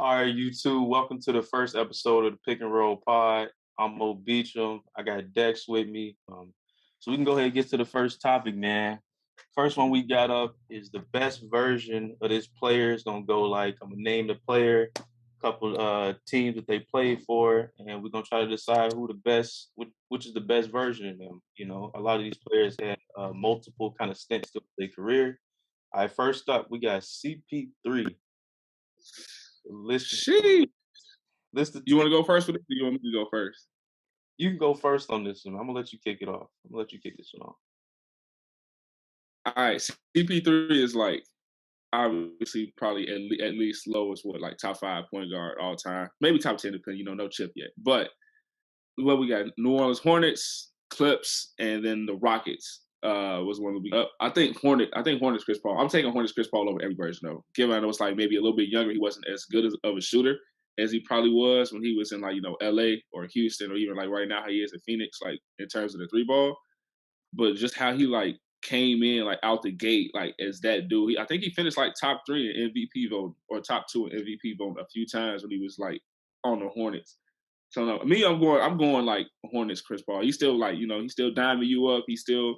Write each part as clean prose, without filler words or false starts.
All right, you two. Welcome to the first episode of the Pick and Roll Pod. I'm Mo Beacham. I got Dex with me. So we can go ahead and get to the first topic, man. First one we got up is the best version of this player. It's gonna go like I'm gonna name the player, couple teams that they played for, and we're gonna try to decide who the best, which is the best version of them. You know, a lot of these players had multiple kind of stints to their career. All right, first up we got CP3. List She. list the You want to go first with it? Or you want me to go first? You can go first on this one. I'm gonna let you kick it off. I'm gonna let you kick this one off. All right. CP3 is like obviously probably at least lowest like top 5 point guard all time, maybe top 10 depending. No chip yet. But what we got: New Orleans Hornets, Clips, and then the Rockets. Was one of the I think Hornets Chris Paul. I'm taking Hornets Chris Paul over every version though. Given I know it's like maybe a little bit younger, he wasn't as good of a shooter as he probably was when he was in like LA or Houston or even like right now how he is in Phoenix, like in terms of the three ball. But just how he like came in like out the gate like as that dude. I think he finished like top 3 in MVP vote or top 2 in MVP vote a few times when he was like on the Hornets. So no, me, I'm going like Hornets Chris Paul. He's still like, he's still diming you up. He's still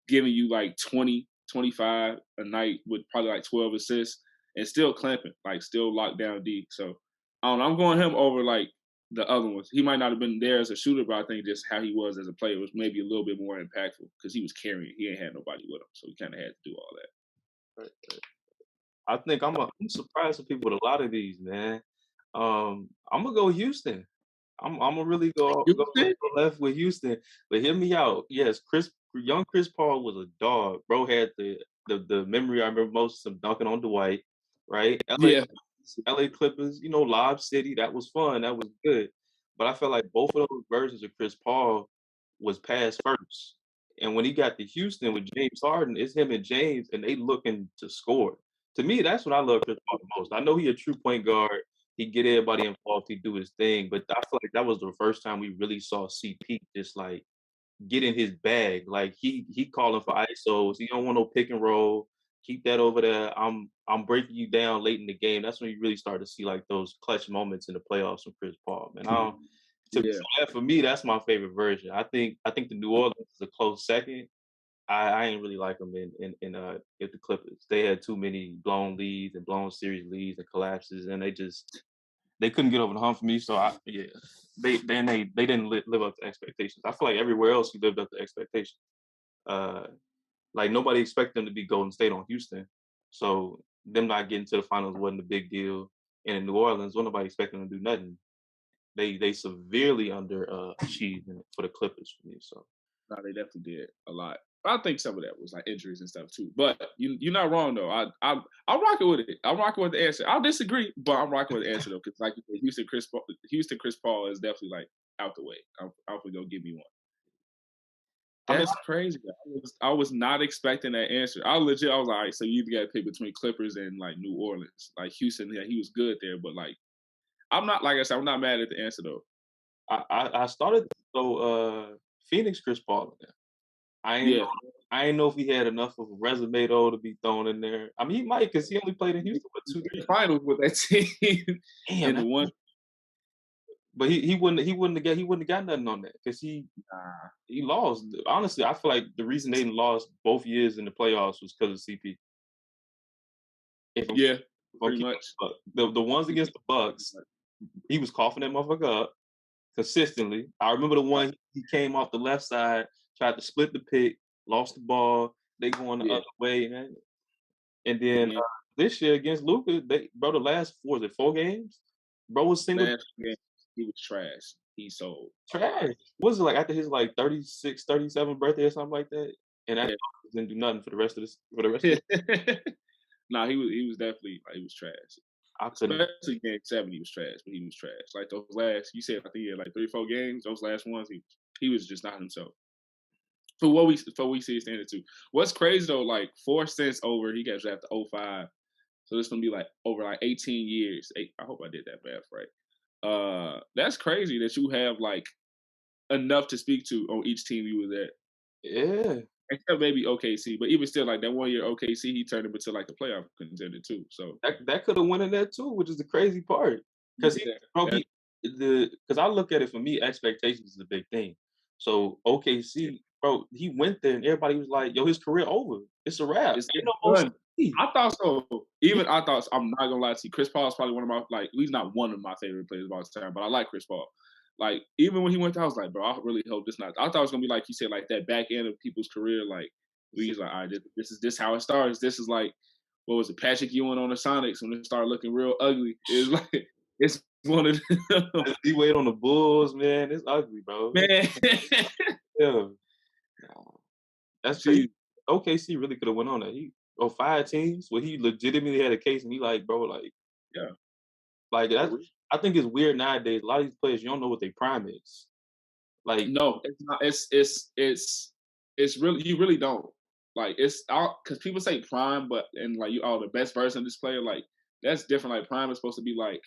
giving you like 20, 25 a night with probably like 12 assists and still clamping, like still locked down D. So I don't know, I'm going him over like the other ones. He might not have been there as a shooter, but I think just how he was as a player was maybe a little bit more impactful because he was carrying. He ain't had nobody with him, so he kind of had to do all that. Right. I think I'm surprised with people with a lot of these, man. I'm gonna go Houston. I'm gonna really go left with Houston. But hear me out. Yes, young Chris Paul was a dog. Bro had the memory I remember most of him dunking on Dwight, right? Yeah, LA Clippers, Lob City, that was fun. That was good. But I felt like both of those versions of Chris Paul was pass first. And when he got to Houston with James Harden, it's him and James, and they looking to score. To me, that's what I love Chris Paul the most. I know he a true point guard. He get everybody involved. He do his thing. But I feel like that was the first time we really saw CP just like get in his bag. Like he calling for ISOs. He don't want no pick and roll. Keep that over there. I'm breaking you down late in the game. That's when you really start to see like those clutch moments in the playoffs from Chris Paul. Man, I don't. yeah. For me, that's my favorite version. I think the New Orleans is a close second. I ain't really like them in with the Clippers. They had too many blown leads and blown series leads and collapses, and they couldn't get over the hump for me. So yeah, they didn't live up to expectations. I feel like everywhere else he lived up to expectations. Uh, like nobody expected them to be Golden State on Houston, so them not getting to the finals wasn't a big deal. And in New Orleans, wasn't nobody expecting them to do nothing. They severely under achieved for the Clippers for me. So No, they definitely did a lot. I think some of that was like injuries and stuff too. But you're not wrong though. I'm rocking with it. I'm rocking with the answer. I'll disagree, but I'm rocking with the answer though because like you said, Houston Chris Paul is definitely like out the way. I'm gonna go give me one. I mean, That's crazy. I was not expecting that answer. I was like, all right, so you either got to pick between Clippers and like New Orleans. Like Houston, yeah, he was good there, but like I'm not like I said, I'm not mad at the answer though. I started to throw Phoenix Chris Paul in there. I ain't know Yeah, I ain't know if he had enough of a resume though to be thrown in there. I mean, he might because he only played in Houston for he two made the years. finals with that team Damn, in the one. but he wouldn't have got nothing on that because Nah, he lost. Honestly, I feel like the reason they lost both years in the playoffs was because of CP. If I'm, yeah, if I'm pretty keeping much. the ones against the Bucks, he was coughing that motherfucker up consistently. I remember the one he came off the left side, tried to split the pick, lost the ball. They going the Yeah, other way, man. And then yeah. this year against Luca, the last four games, bro was single Last game, he was trash. He sold a lot. trash. What was it like after his like 36, 37 birthday or something like that? And that Yeah. didn't do nothing for the rest of this for the rest of the Nah, he was definitely like, he was trash. I couldn't Especially game 7, he was trash, but he was trash. Like those last, you said I think he had like 3 or 4 games. Those last ones, he was just not himself. For what we see standard too. What's crazy though, like 4 cents over, he got drafted 05. So this gonna be like over like 18 years. I hope I did that math right. That's crazy that you have like enough to speak to on each team you was at. Yeah. Except maybe OKC, but even still, like that one year OKC, he turned him into like a playoff contender too. So That could have went in there too, which is the crazy part. 'Cause Yeah, bro, because I look at it for me, expectations is a big thing. So, yeah. OKC, bro, he went there and everybody was like, "Yo, his career over. It's a wrap. Ain't It's no more done. CP." I thought so. Yeah, Even I thought I'm not gonna lie to you. Chris Paul is probably one of my like he's not one of my favorite players of all time, but I like Chris Paul. Like even when he went there, I was like, bro, I really hope this not. I thought it was gonna be like you said, like that back end of people's career, like we he's like, all right, this is this how it starts. This is like what was it, Patrick Ewing on the Sonics when it started looking real ugly. It's like it's one of them. he wait on the Bulls, man. It's ugly, bro. Man. Yeah. Nah, that's crazy. Jeez. OKC really could have went on that. He 5 teams where he legitimately had a case and he like, bro, Yeah. that's I think it's weird nowadays. A lot of these players, you don't know what their prime is. Like, No, it's not. It's really you really don't like it's out because people say prime, but and like you oh the best version of this player like that's different. Like prime is supposed to be like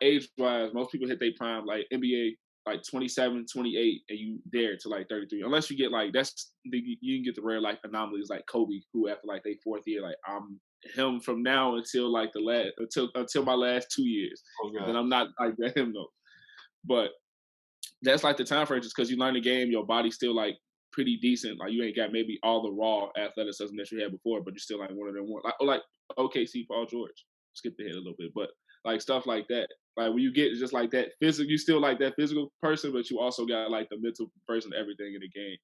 age wise. Most people hit their prime like NBA like 27, 28, and you there to like 33. Unless you get like you can get the rare like anomalies like Kobe who after like they fourth year like I'm him from now until like the last until my last 2 years. oh And then god. I'm not like him though. But that's like the time frame just because you learn the game, your body's still like pretty decent. Like you ain't got maybe all the raw athleticism that you had before, but you're still like one of them one like OKC Paul George. Skip ahead a little bit, but like stuff like that. Like when you get just like that physical, you still like that physical person, but you also got like the mental person, everything in the game.